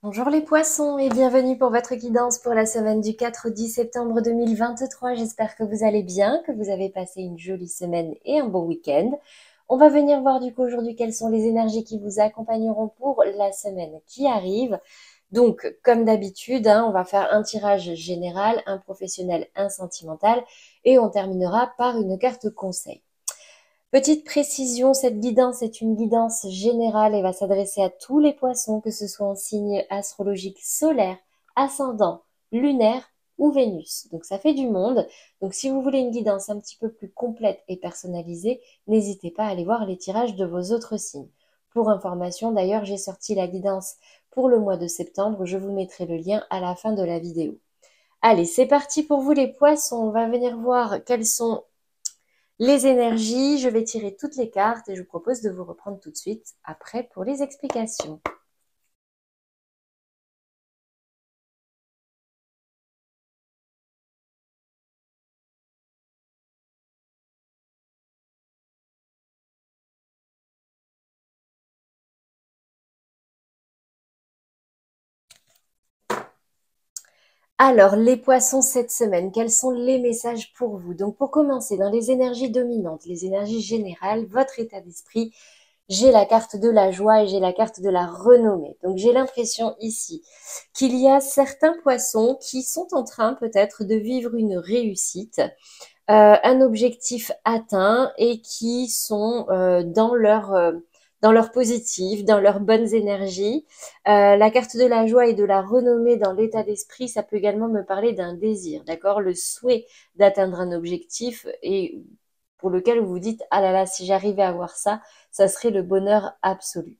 Bonjour les poissons et bienvenue pour votre guidance pour la semaine du 4 au 10 septembre 2023. J'espère que vous allez bien, que vous avez passé une jolie semaine et un bon week-end. On va venir voir du coup aujourd'hui quelles sont les énergies qui vous accompagneront pour la semaine qui arrive. Donc, comme d'habitude, on va faire un tirage général, un professionnel, un sentimental et on terminera par une carte conseil. Petite précision, cette guidance est une guidance générale et va s'adresser à tous les poissons, que ce soit en signe astrologique solaire, ascendant, lunaire ou Vénus. Donc ça fait du monde. Donc si vous voulez une guidance un petit peu plus complète et personnalisée, n'hésitez pas à aller voir les tirages de vos autres signes. Pour information, d'ailleurs, j'ai sorti la guidance pour le mois de septembre. Je vous mettrai le lien à la fin de la vidéo. Allez, c'est parti pour vous les poissons. On va venir voir quels sont les énergies. Je vais tirer toutes les cartes et je vous propose de vous reprendre tout de suite après pour les explications. Alors, les poissons cette semaine, quels sont les messages pour vous? Donc, pour commencer, dans les énergies dominantes, les énergies générales, votre état d'esprit, j'ai la carte de la joie et j'ai la carte de la renommée. Donc, j'ai l'impression ici qu'il y a certains poissons qui sont en train peut-être de vivre une réussite, un objectif atteint et qui sont dans leur positif, dans leurs bonnes énergies. La carte de la joie et de la renommée dans l'état d'esprit, ça peut également me parler d'un désir, d'accord? Le souhait d'atteindre un objectif et pour lequel vous vous dites, ah là là, si j'arrivais à avoir ça, ça serait le bonheur absolu.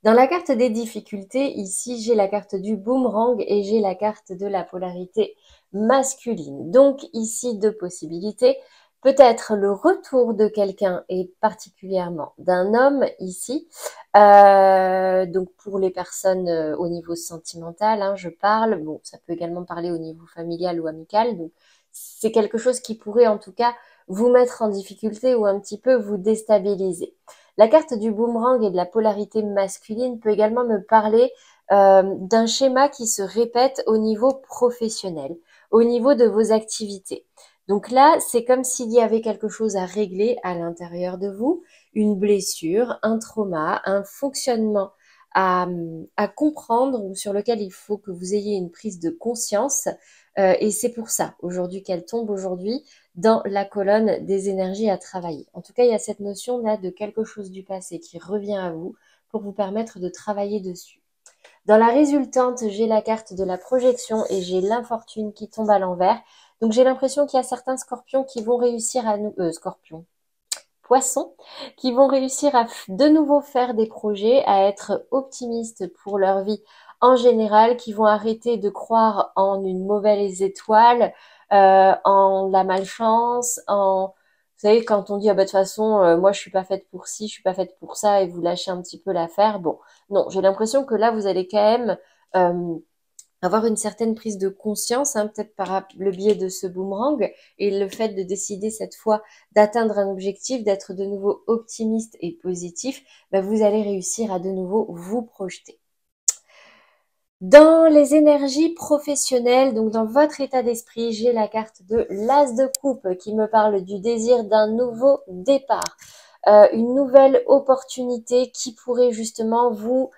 Dans la carte des difficultés, ici, j'ai la carte du boomerang et j'ai la carte de la polarité masculine. Donc, ici, deux possibilités. Peut-être le retour de quelqu'un et particulièrement d'un homme ici. Donc, pour les personnes au niveau sentimental, je parle. Bon, ça peut également parler au niveau familial ou amical. Donc, c'est quelque chose qui pourrait en tout cas vous mettre en difficulté ou un petit peu vous déstabiliser. La carte du boomerang et de la polarité masculine peut également me parler d'un schéma qui se répète au niveau professionnel, au niveau de vos activités. Donc là, c'est comme s'il y avait quelque chose à régler à l'intérieur de vous, une blessure, un trauma, un fonctionnement à comprendre ou sur lequel il faut que vous ayez une prise de conscience. Et c'est pour ça aujourd'hui qu'elle tombe aujourd'hui dans la colonne des énergies à travailler. En tout cas, il y a cette notion-là de quelque chose du passé qui revient à vous pour vous permettre de travailler dessus. Dans la résultante, j'ai la carte de la projection et j'ai l'infortune qui tombe à l'envers. Donc j'ai l'impression qu'il y a certains scorpions qui vont réussir à nous... scorpions, poissons, qui vont réussir à de nouveau faire des projets, à être optimistes pour leur vie en général, qui vont arrêter de croire en une mauvaise étoile, en la malchance, en... Vous savez, quand on dit, ah bah, de toute façon, moi, je suis pas faite pour ci, je suis pas faite pour ça, et vous lâchez un petit peu l'affaire. Bon, non, j'ai l'impression que là, vous allez quand même avoir une certaine prise de conscience, peut-être par le biais de ce boomerang, et le fait de décider cette fois d'atteindre un objectif, d'être de nouveau optimiste et positif, vous allez réussir à de nouveau vous projeter. Dans les énergies professionnelles, donc dans votre état d'esprit, j'ai la carte de l'As de coupe qui me parle du désir d'un nouveau départ, une nouvelle opportunité qui pourrait justement vous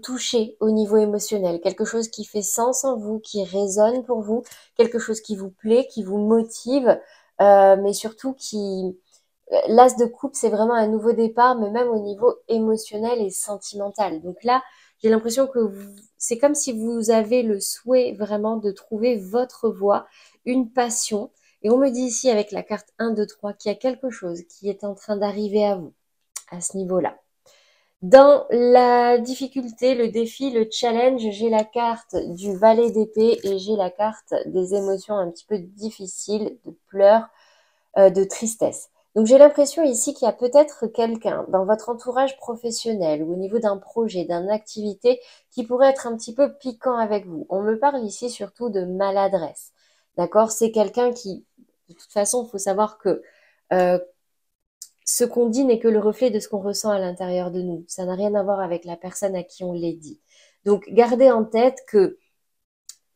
toucher au niveau émotionnel, quelque chose qui fait sens en vous, qui résonne pour vous, quelque chose qui vous plaît, qui vous motive, mais surtout qui... L'as de coupe, c'est vraiment un nouveau départ, mais même au niveau émotionnel et sentimental. Donc là, j'ai l'impression que c'est comme si vous avez le souhait vraiment de trouver votre voie, une passion. Et on me dit ici avec la carte 1, 2, 3 qu'il y a quelque chose qui est en train d'arriver à vous à ce niveau-là. Dans la difficulté, le défi, le challenge, j'ai la carte du valet d'épée et j'ai la carte des émotions un petit peu difficiles, de pleurs, de tristesse. Donc j'ai l'impression ici qu'il y a peut-être quelqu'un dans votre entourage professionnel ou au niveau d'un projet, d'une activité qui pourrait être un petit peu piquant avec vous. On me parle ici surtout de maladresse. D'accord? C'est quelqu'un qui, de toute façon, il faut savoir que euh, ce qu'on dit n'est que le reflet de ce qu'on ressent à l'intérieur de nous. Ça n'a rien à voir avec la personne à qui on les dit. Donc, gardez en tête que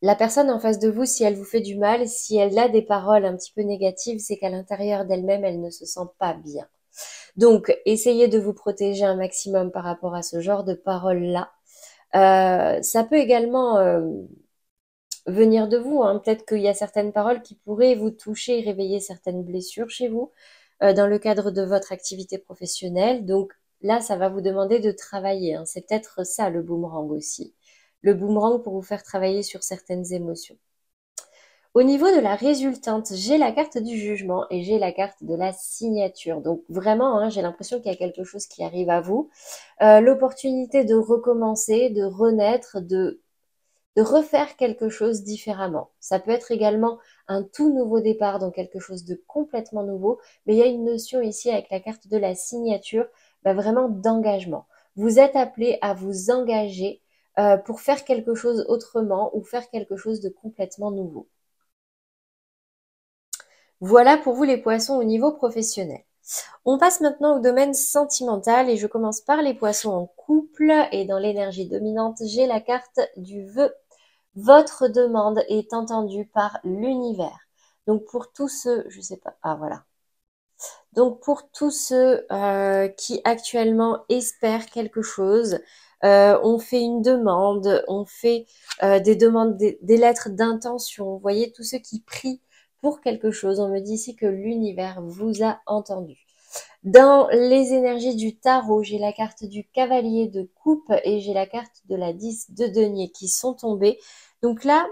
la personne en face de vous, si elle vous fait du mal, si elle a des paroles un petit peu négatives, c'est qu'à l'intérieur d'elle-même, elle ne se sent pas bien. Donc, essayez de vous protéger un maximum par rapport à ce genre de paroles-là. Ça peut également venir de vous, hein. Peut-être qu'il y a certaines paroles qui pourraient vous toucher et réveiller certaines blessures chez vous dans le cadre de votre activité professionnelle. Donc là, ça va vous demander de travailler, hein. C'est peut-être ça le boomerang aussi. Le boomerang pour vous faire travailler sur certaines émotions. Au niveau de la résultante, j'ai la carte du jugement et j'ai la carte de la signature. Donc vraiment, hein, j'ai l'impression qu'il y a quelque chose qui arrive à vous. L'opportunité de recommencer, de renaître, de refaire quelque chose différemment. Ça peut être également un tout nouveau départ, donc quelque chose de complètement nouveau, mais il y a une notion ici avec la carte de la signature, vraiment d'engagement. Vous êtes appelé à vous engager pour faire quelque chose autrement ou faire quelque chose de complètement nouveau. Voilà pour vous les poissons au niveau professionnel. On passe maintenant au domaine sentimental et je commence par les poissons en couple et dans l'énergie dominante, j'ai la carte du vœu. Votre demande est entendue par l'univers. Donc pour tous ceux, je sais pas, ah voilà. Donc pour tous ceux qui actuellement espèrent quelque chose, on fait une demande, on fait des demandes, des lettres d'intention. Vous voyez, tous ceux qui prient pour quelque chose, on me dit ici que l'univers vous a entendu. Dans les énergies du tarot, j'ai la carte du cavalier de coupe et j'ai la carte de la 10 de denier qui sont tombées. Donc là,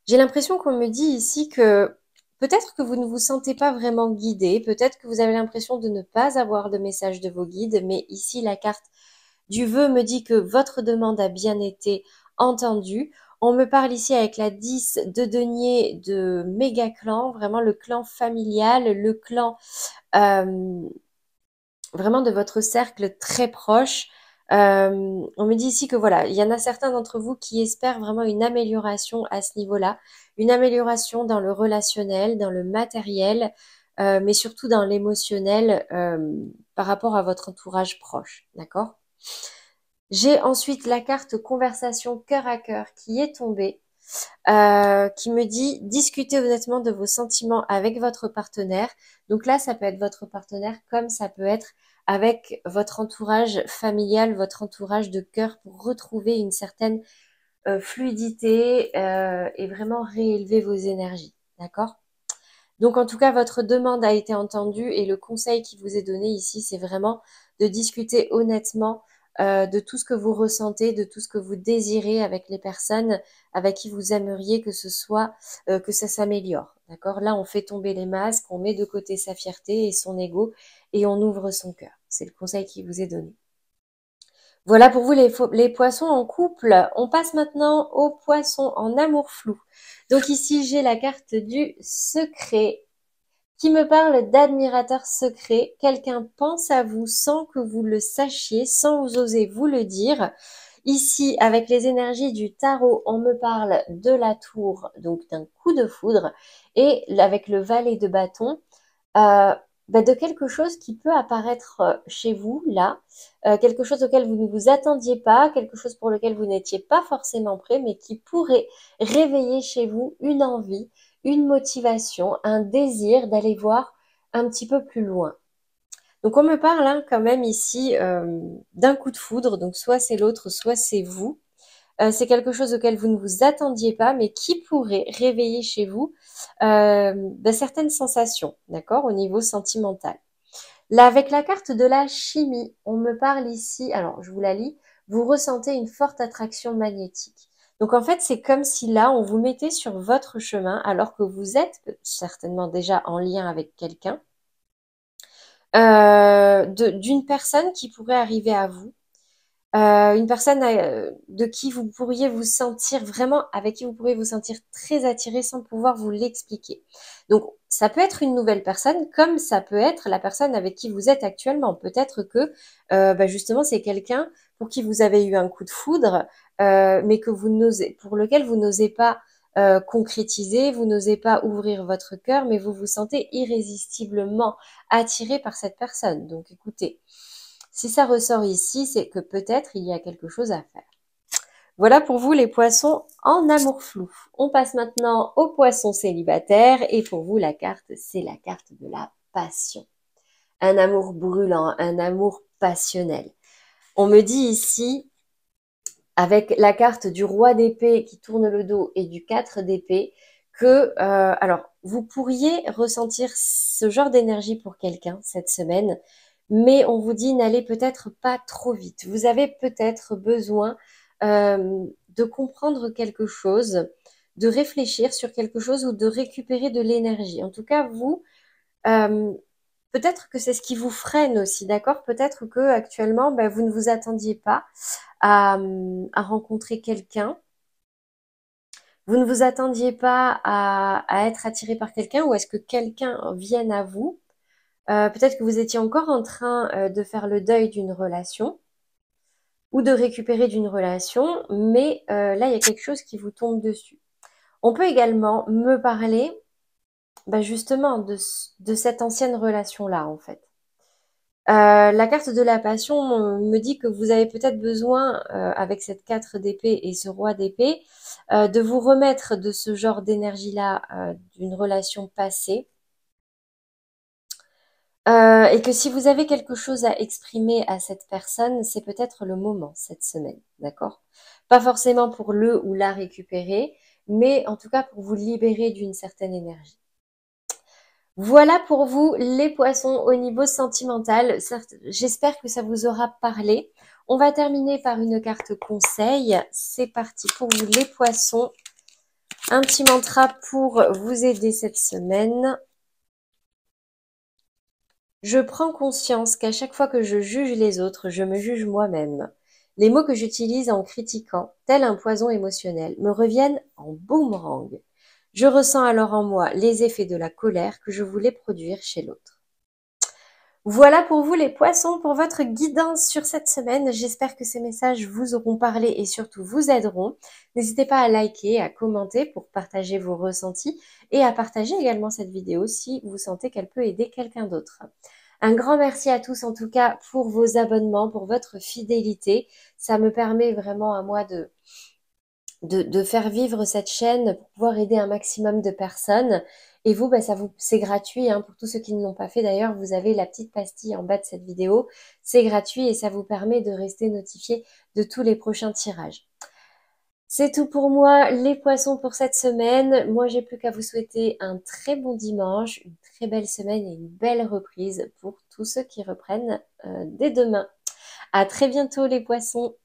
j'ai l'impression qu'on me dit ici que peut-être que vous ne vous sentez pas vraiment guidé, peut-être que vous avez l'impression de ne pas avoir de message de vos guides, mais ici, la carte du vœu me dit que votre demande a bien été entendue. On me parle ici avec la 10 de denier de méga clan, vraiment le clan familial, le clan vraiment de votre cercle très proche. On me dit ici que voilà, il y en a certains d'entre vous qui espèrent vraiment une amélioration à ce niveau-là, une amélioration dans le relationnel, dans le matériel, mais surtout dans l'émotionnel par rapport à votre entourage proche, d'accord? J'ai ensuite la carte conversation cœur à cœur qui est tombée, qui me dit discutez honnêtement de vos sentiments avec votre partenaire. Donc là, ça peut être votre partenaire comme ça peut être avec votre entourage familial, votre entourage de cœur pour retrouver une certaine fluidité et vraiment réélever vos énergies. D'accord? Donc en tout cas, votre demande a été entendue et le conseil qui vous est donné ici, c'est vraiment de discuter honnêtement de tout ce que vous ressentez, de tout ce que vous désirez avec les personnes avec qui vous aimeriez que ce soit, que ça s'améliore. D'accord? Là, on fait tomber les masques, on met de côté sa fierté et son ego et on ouvre son cœur. C'est le conseil qui vous est donné. Voilà pour vous les poissons en couple. On passe maintenant aux poissons en amour flou. Donc ici, j'ai la carte du secret qui me parle d'admirateur secret. Quelqu'un pense à vous sans que vous le sachiez, sans oser vous le dire. Ici, avec les énergies du tarot, on me parle de la tour, donc d'un coup de foudre, et avec le valet de bâton, de quelque chose qui peut apparaître chez vous, là, quelque chose auquel vous ne vous attendiez pas, quelque chose pour lequel vous n'étiez pas forcément prêt, mais qui pourrait réveiller chez vous une envie, une motivation, un désir d'aller voir un petit peu plus loin. Donc on me parle quand même ici d'un coup de foudre, donc soit c'est l'autre, soit c'est vous. C'est quelque chose auquel vous ne vous attendiez pas, mais qui pourrait réveiller chez vous certaines sensations, d'accord, au niveau sentimental. Là, avec la carte de la chimie, on me parle ici, alors je vous la lis, vous ressentez une forte attraction magnétique. Donc en fait, c'est comme si là, on vous mettait sur votre chemin alors que vous êtes certainement déjà en lien avec quelqu'un, d'une personne qui pourrait arriver à vous, une personne de qui vous pourriez vous sentir vraiment, avec qui vous pourriez vous sentir très attiré sans pouvoir vous l'expliquer. Donc, ça peut être une nouvelle personne, comme ça peut être la personne avec qui vous êtes actuellement. Peut-être que, justement, c'est quelqu'un pour qui vous avez eu un coup de foudre, mais que vous n'osez, pour lequel vous n'osez pas concrétiser, vous n'osez pas ouvrir votre cœur, mais vous vous sentez irrésistiblement attiré par cette personne. Donc écoutez, si ça ressort ici, c'est que peut-être il y a quelque chose à faire. Voilà pour vous les poissons en amour flou. On passe maintenant aux poissons célibataires et pour vous la carte, c'est la carte de la passion. Un amour brûlant, un amour passionnel. On me dit ici, avec la carte du roi d'épée qui tourne le dos et du 4 d'épée, que alors vous pourriez ressentir ce genre d'énergie pour quelqu'un cette semaine, mais on vous dit n'allez peut-être pas trop vite. Vous avez peut-être besoin de comprendre quelque chose, de réfléchir sur quelque chose ou de récupérer de l'énergie. En tout cas, vous, peut-être que c'est ce qui vous freine aussi, d'accord? Peut-être que actuellement, ben, vous ne vous attendiez pas à rencontrer quelqu'un. Vous ne vous attendiez pas à être attiré par quelqu'un ou est-ce que quelqu'un vienne à vous? Peut-être que vous étiez encore en train de faire le deuil d'une relation ou de récupérer d'une relation, mais là, il y a quelque chose qui vous tombe dessus. On peut également me parler justement de cette ancienne relation-là, en fait. La carte de la passion me dit que vous avez peut-être besoin, avec cette 4 d'épée et ce roi d'épée, de vous remettre de ce genre d'énergie-là, d'une relation passée. Et que si vous avez quelque chose à exprimer à cette personne, c'est peut-être le moment cette semaine, d'accord? Pas forcément pour le ou la récupérer, mais en tout cas pour vous libérer d'une certaine énergie. Voilà pour vous les poissons au niveau sentimental. J'espère que ça vous aura parlé. On va terminer par une carte conseil. C'est parti pour vous les poissons. Un petit mantra pour vous aider cette semaine. Je prends conscience qu'à chaque fois que je juge les autres, je me juge moi-même. Les mots que j'utilise en critiquant, tel un poison émotionnel, me reviennent en boomerang. Je ressens alors en moi les effets de la colère que je voulais produire chez l'autre. Voilà pour vous les poissons, pour votre guidance sur cette semaine. J'espère que ces messages vous auront parlé et surtout vous aideront. N'hésitez pas à liker, à commenter pour partager vos ressentis et à partager également cette vidéo si vous sentez qu'elle peut aider quelqu'un d'autre. Un grand merci à tous en tout cas pour vos abonnements, pour votre fidélité. Ça me permet vraiment à moi de faire vivre cette chaîne pour pouvoir aider un maximum de personnes. Et vous, c'est gratuit, hein, pour tous ceux qui ne l'ont pas fait. D'ailleurs, vous avez la petite pastille en bas de cette vidéo. C'est gratuit et ça vous permet de rester notifié de tous les prochains tirages. C'est tout pour moi, les poissons pour cette semaine. Moi, j'ai plus qu'à vous souhaiter un très bon dimanche, une très belle semaine et une belle reprise pour tous ceux qui reprennent dès demain. À très bientôt les poissons.